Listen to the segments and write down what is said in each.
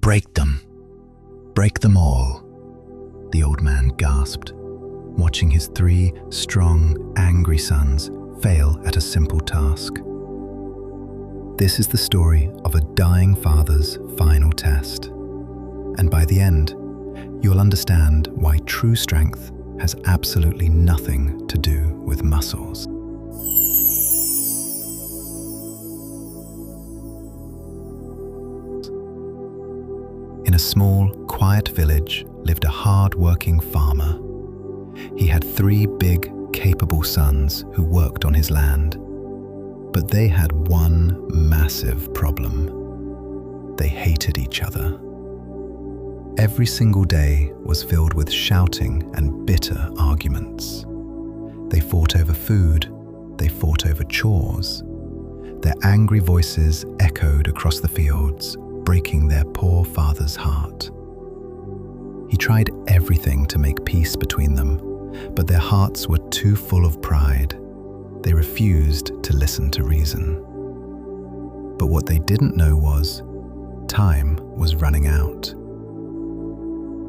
Break them. Break them all, the old man gasped, watching his 3 strong, angry sons fail at a simple task. This is the story of a dying father's final test. And by the end, you'll understand why true strength has absolutely nothing to do with muscles. In a small, quiet village lived a hard-working farmer. He had 3 big, capable sons who worked on his land. But they had one massive problem. They hated each other. Every single day was filled with shouting and bitter arguments. They fought over food. They fought over chores. Their angry voices echoed across the fields, breaking their poor father's heart. He tried everything to make peace between them, but their hearts were too full of pride. They refused to listen to reason. But what they didn't know was, time was running out.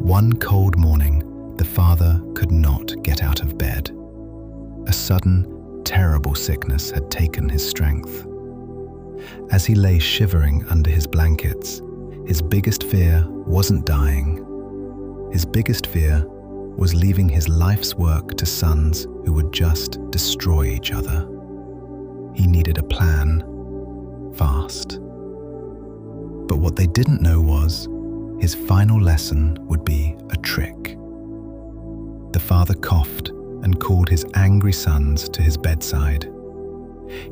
One cold morning, the father could not get out of bed. A sudden, terrible sickness had taken his strength. As he lay shivering under his blankets, his biggest fear wasn't dying. His biggest fear was leaving his life's work to sons who would just destroy each other. He needed a plan, fast. But what they didn't know was, his final lesson would be a trick. The father coughed and called his angry sons to his bedside.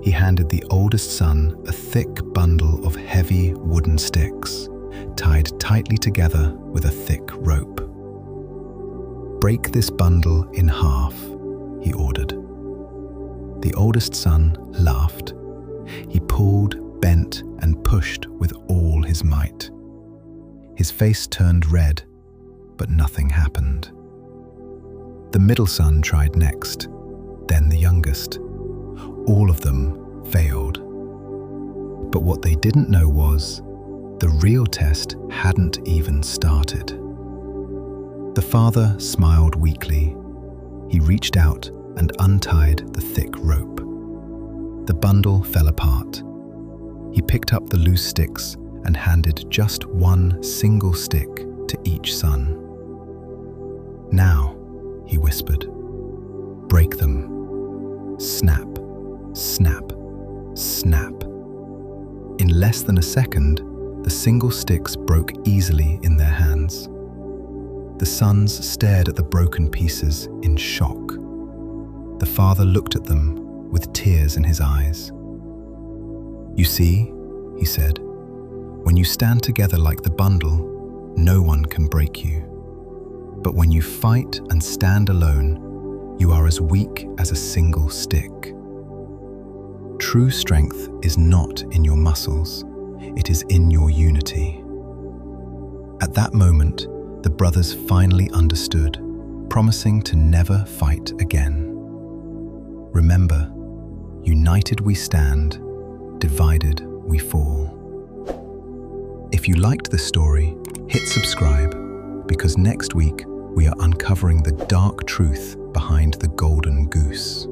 He handed the oldest son a thick bundle of heavy wooden sticks, tied tightly together with a thick rope. "Break this bundle in half," he ordered. The oldest son laughed. He pulled, bent, and pushed with all his might. His face turned red, but nothing happened. The middle son tried next, then the youngest. All of them failed. But what they didn't know was, the real test hadn't even started. The father smiled weakly. He reached out and untied the thick rope. The bundle fell apart. He picked up the loose sticks and handed just one single stick to each son. "Now," he whispered, "break them." Snap, snap, snap. In less than a second, the single sticks broke easily in their hands. The sons stared at the broken pieces in shock. The father looked at them with tears in his eyes. "You see," he said, "when you stand together like the bundle, no one can break you. But when you fight and stand alone, you are as weak as a single stick." True strength is not in your muscles, it is in your unity. At that moment, the brothers finally understood, promising to never fight again. Remember, united we stand, divided we fall. If you liked this story, hit subscribe, because next week we are uncovering the dark truth behind the golden goose.